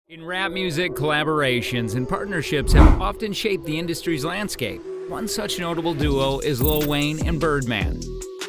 In rap music, collaborations and partnerships have often shaped the industry's landscape. One such notable duo is Lil Wayne and Birdman,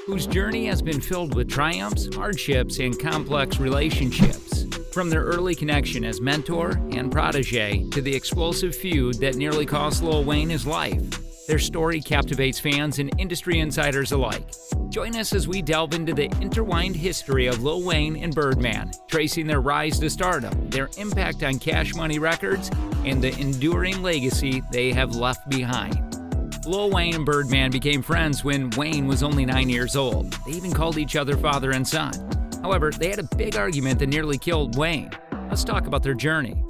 whose journey has been filled with triumphs, hardships, and complex relationships. From their early connection as mentor and protege to the explosive feud that nearly cost Lil Wayne his life, their story captivates fans and industry insiders alike. Join us as we delve into the intertwined history of Lil Wayne and Birdman, tracing their rise to stardom, their impact on Cash Money Records, and the enduring legacy they have left behind. Lil Wayne and Birdman became friends when Wayne was only 9 years old. They even called each other father and son. However, they had a big argument that nearly killed Wayne. Let's talk about their journey.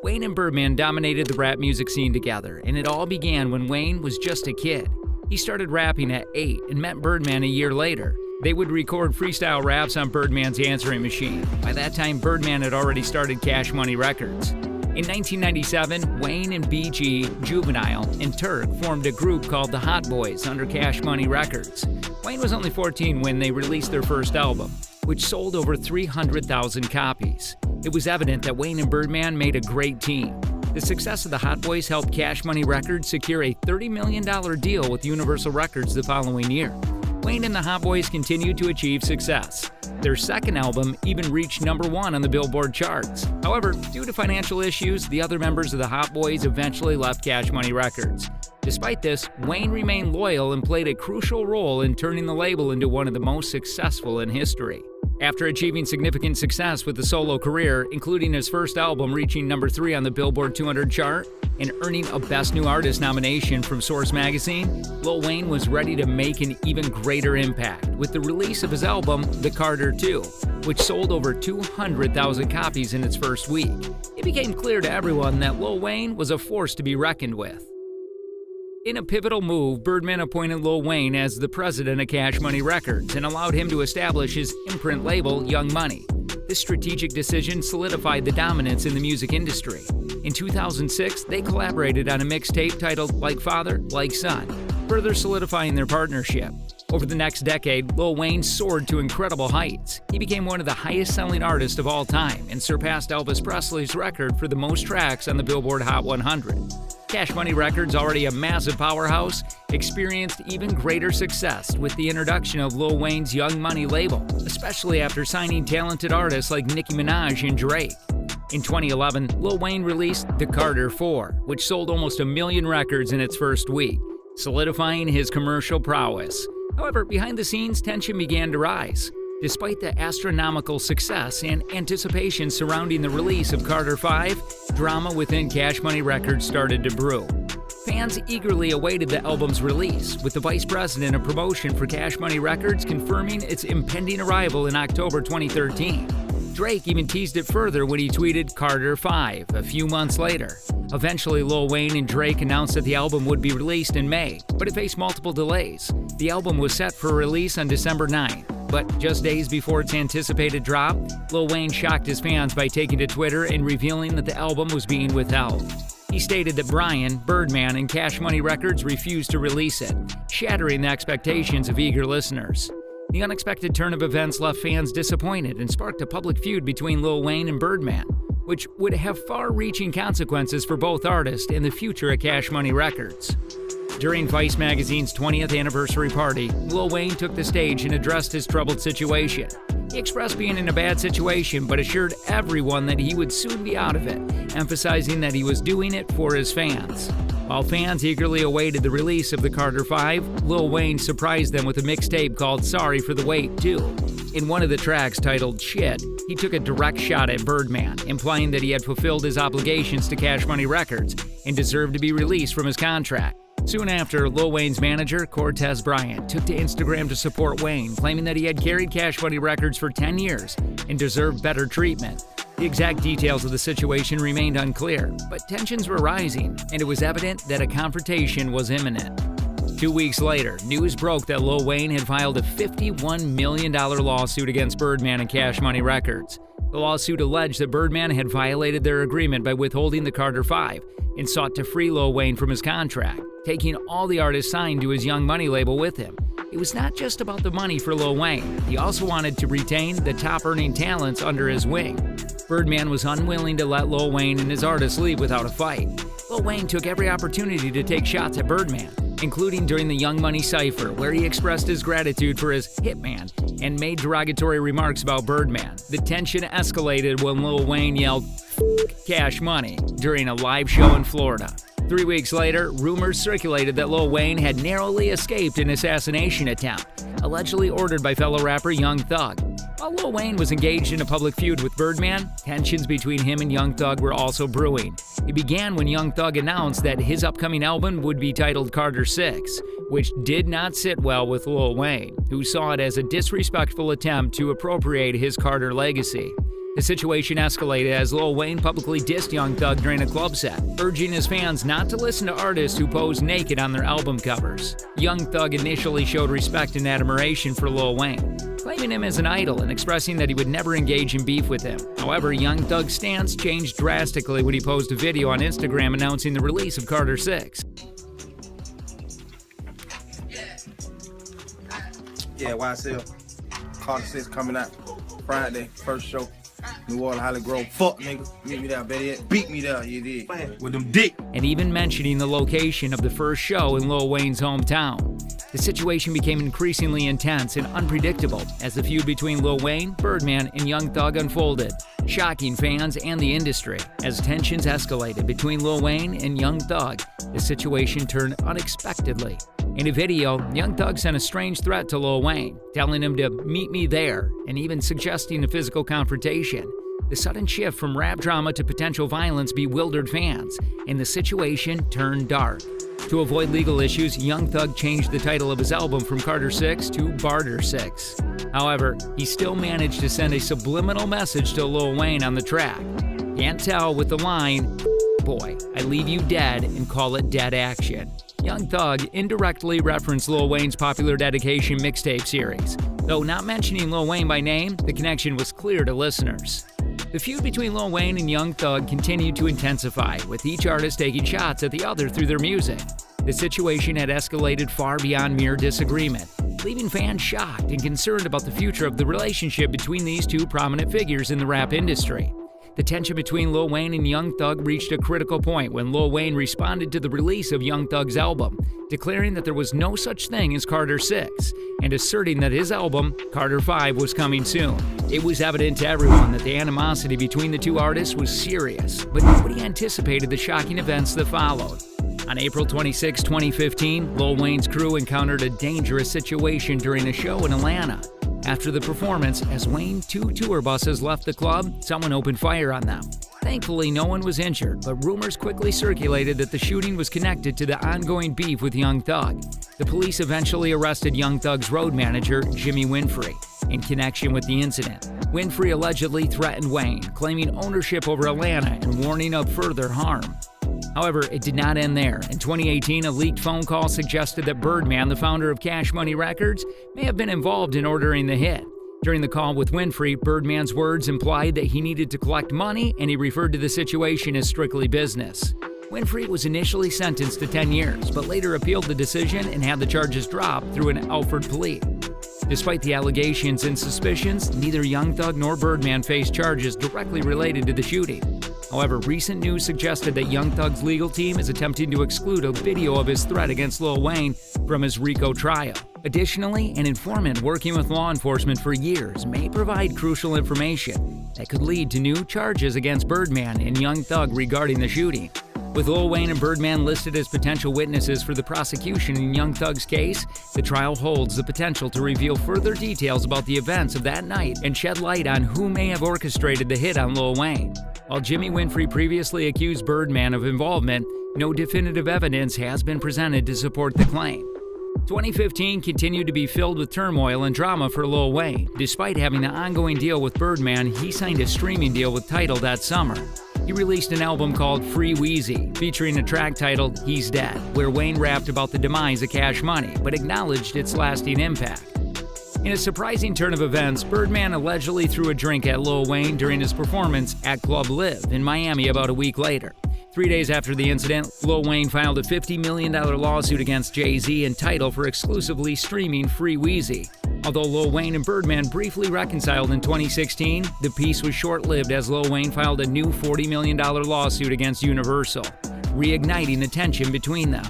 Wayne and Birdman dominated the rap music scene together, and it all began when Wayne was just a kid. He started rapping at 8 and met Birdman a year later. They would record freestyle raps on Birdman's answering machine. By that time, Birdman had already started Cash Money Records. In 1997, Wayne and BG, Juvenile, and Turk formed a group called the Hot Boys under Cash Money Records. Wayne was only 14 when they released their first album, which sold over 300,000 copies. It was evident that Wayne and Birdman made a great team. The success of the Hot Boys helped Cash Money Records secure a $30 million deal with Universal Records the following year. Wayne and the Hot Boys continued to achieve success. Their second album even reached #1 on the Billboard charts. However, due to financial issues, the other members of the Hot Boys eventually left Cash Money Records. Despite this, Wayne remained loyal and played a crucial role in turning the label into one of the most successful in history. After achieving significant success with a solo career, including his first album reaching #3 on the Billboard 200 chart and earning a Best New Artist nomination from Source magazine, Lil Wayne was ready to make an even greater impact with the release of his album, The Carter II, which sold over 200,000 copies in its first week. It became clear to everyone that Lil Wayne was a force to be reckoned with. In a pivotal move, Birdman appointed Lil Wayne as the president of Cash Money Records and allowed him to establish his imprint label, Young Money. This strategic decision solidified the dominance in the music industry. In 2006, they collaborated on a mixtape titled Like Father, Like Son, further solidifying their partnership. Over the next decade, Lil Wayne soared to incredible heights. He became one of the highest-selling artists of all time and surpassed Elvis Presley's record for the most tracks on the Billboard Hot 100. Cash Money Records, already a massive powerhouse, experienced even greater success with the introduction of Lil Wayne's Young Money label, especially after signing talented artists like Nicki Minaj and Drake. In 2011, Lil Wayne released The Carter IV, which sold almost 1 million records in its first week, solidifying his commercial prowess. However, behind the scenes, tension began to rise. Despite the astronomical success and anticipation surrounding the release of Carter V, drama within Cash Money Records started to brew. Fans eagerly awaited the album's release, with the vice president of promotion for Cash Money Records confirming its impending arrival in October 2013. Drake even teased it further when he tweeted Carter V a few months later. Eventually, Lil Wayne and Drake announced that the album would be released in May, but it faced multiple delays. The album was set for release on December 9th. But just days before its anticipated drop, Lil Wayne shocked his fans by taking to Twitter and revealing that the album was being withheld. He stated that Brian, Birdman, and Cash Money Records refused to release it, shattering the expectations of eager listeners. The unexpected turn of events left fans disappointed and sparked a public feud between Lil Wayne and Birdman, which would have far-reaching consequences for both artists and the future of Cash Money Records. During Vice magazine's 20th anniversary party, Lil Wayne took the stage and addressed his troubled situation. He expressed being in a bad situation, but assured everyone that he would soon be out of it, emphasizing that he was doing it for his fans. While fans eagerly awaited the release of the Carter V, Lil Wayne surprised them with a mixtape called Sorry for the Wait 2. In one of the tracks titled Shit, he took a direct shot at Birdman, implying that he had fulfilled his obligations to Cash Money Records and deserved to be released from his contract. Soon after, Lil Wayne's manager, Cortez Bryant, took to Instagram to support Wayne, claiming that he had carried Cash Money Records for 10 years and deserved better treatment. The exact details of the situation remained unclear, but tensions were rising, and it was evident that a confrontation was imminent. 2 weeks later, news broke that Lil Wayne had filed a $51 million lawsuit against Birdman and Cash Money Records. The lawsuit alleged that Birdman had violated their agreement by withholding the Carter V and sought to free Lil Wayne from his contract, taking all the artists signed to his Young Money label with him. It was not just about the money for Lil Wayne. He also wanted to retain the top-earning talents under his wing. Birdman was unwilling to let Lil Wayne and his artists leave without a fight. Lil Wayne took every opportunity to take shots at Birdman, including during the Young Money Cypher, where he expressed his gratitude for his hitman and made derogatory remarks about Birdman. The tension escalated when Lil Wayne yelled, "F*** Cash Money," during a live show in Florida. 3 weeks later, rumors circulated that Lil Wayne had narrowly escaped an assassination attempt, allegedly ordered by fellow rapper Young Thug. While Lil Wayne was engaged in a public feud with Birdman, tensions between him and Young Thug were also brewing. It began when Young Thug announced that his upcoming album would be titled Carter 6, which did not sit well with Lil Wayne, who saw it as a disrespectful attempt to appropriate his Carter legacy. The situation escalated as Lil Wayne publicly dissed Young Thug during a club set, urging his fans not to listen to artists who pose naked on their album covers. Young Thug initially showed respect and admiration for Lil Wayne, claiming him as an idol and expressing that he would never engage in beef with him. However, Young Thug's stance changed drastically when he posted a video on Instagram announcing the release of Carter 6. Yeah, YSL. Carter 6 coming out Friday, first show. New Orleans, Holly Grove. Fuck, nigga. Meet me there, better yet. Beat me there, you did. With them dick. And even mentioning the location of the first show in Lil Wayne's hometown. The situation became increasingly intense and unpredictable as the feud between Lil Wayne, Birdman, and Young Thug unfolded, shocking fans and the industry. As tensions escalated between Lil Wayne and Young Thug, the situation turned unexpectedly. In a video, Young Thug sent a strange threat to Lil Wayne, telling him to meet me there, and even suggesting a physical confrontation. The sudden shift from rap drama to potential violence bewildered fans, and the situation turned dark. To avoid legal issues, Young Thug changed the title of his album from Carter 6 to Barter 6. However, he still managed to send a subliminal message to Lil Wayne on the track. Can't tell with the line, "Boy, I leave you dead and call it dead action." Young Thug indirectly referenced Lil Wayne's popular Dedication mixtape series. Though not mentioning Lil Wayne by name, the connection was clear to listeners. The feud between Lil Wayne and Young Thug continued to intensify, with each artist taking shots at the other through their music. The situation had escalated far beyond mere disagreement, leaving fans shocked and concerned about the future of the relationship between these two prominent figures in the rap industry. The tension between Lil Wayne and Young Thug reached a critical point when Lil Wayne responded to the release of Young Thug's album, declaring that there was no such thing as Carter 6, and asserting that his album, Carter 5, was coming soon. It was evident to everyone that the animosity between the two artists was serious, but nobody anticipated the shocking events that followed. On April 26, 2015, Lil Wayne's crew encountered a dangerous situation during a show in Atlanta. After the performance, as Wayne, 2 tour buses left the club, someone opened fire on them. Thankfully, no one was injured, but rumors quickly circulated that the shooting was connected to the ongoing beef with Young Thug. The police eventually arrested Young Thug's road manager, Jimmy Winfrey, in connection with the incident. Winfrey allegedly threatened Wayne, claiming ownership over Atlanta and warning of further harm. However, it did not end there. In 2018, a leaked phone call suggested that Birdman, the founder of Cash Money Records, may have been involved in ordering the hit. During the call with Winfrey, Birdman's words implied that he needed to collect money, and he referred to the situation as strictly business. Winfrey was initially sentenced to 10 years, but later appealed the decision and had the charges dropped through an Alford plea. Despite the allegations and suspicions, neither Young Thug nor Birdman faced charges directly related to the shooting. However, recent news suggested that Young Thug's legal team is attempting to exclude a video of his threat against Lil Wayne from his RICO trial. Additionally, an informant working with law enforcement for years may provide crucial information that could lead to new charges against Birdman and Young Thug regarding the shooting. With Lil Wayne and Birdman listed as potential witnesses for the prosecution in Young Thug's case, the trial holds the potential to reveal further details about the events of that night and shed light on who may have orchestrated the hit on Lil Wayne. While Jimmy Winfrey previously accused Birdman of involvement, no definitive evidence has been presented to support the claim. 2015 continued to be filled with turmoil and drama for Lil Wayne. Despite having an ongoing deal with Birdman, he signed a streaming deal with Tidal that summer. He released an album called Free Wheezy, featuring a track titled He's Dead, where Wayne rapped about the demise of Cash Money, but acknowledged its lasting impact. In a surprising turn of events, Birdman allegedly threw a drink at Lil Wayne during his performance at Club Live in Miami about a week later. 3 days after the incident, Lil Wayne filed a $50 million lawsuit against Jay-Z and Tidal for exclusively streaming Free Wheezy. Although Lil Wayne and Birdman briefly reconciled in 2016, the peace was short-lived as Lil Wayne filed a new $40 million lawsuit against Universal, reigniting the tension between them.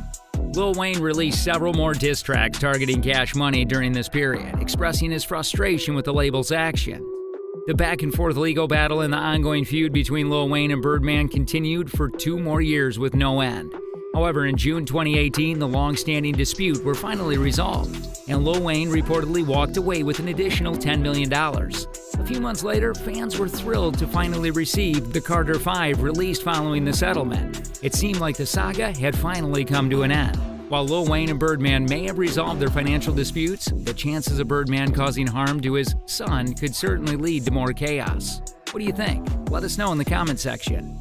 Lil Wayne released several more diss tracks targeting Cash Money during this period, expressing his frustration with the label's action. The back-and-forth legal battle and the ongoing feud between Lil Wayne and Birdman continued for 2 more years with no end. However, in June 2018, the long-standing dispute were finally resolved, and Lil Wayne reportedly walked away with an additional $10 million. A few months later, fans were thrilled to finally receive the Carter 5 released following the settlement. It seemed like the saga had finally come to an end. While Lil Wayne and Birdman may have resolved their financial disputes, the chances of Birdman causing harm to his son could certainly lead to more chaos. What do you think? Let us know in the comment section.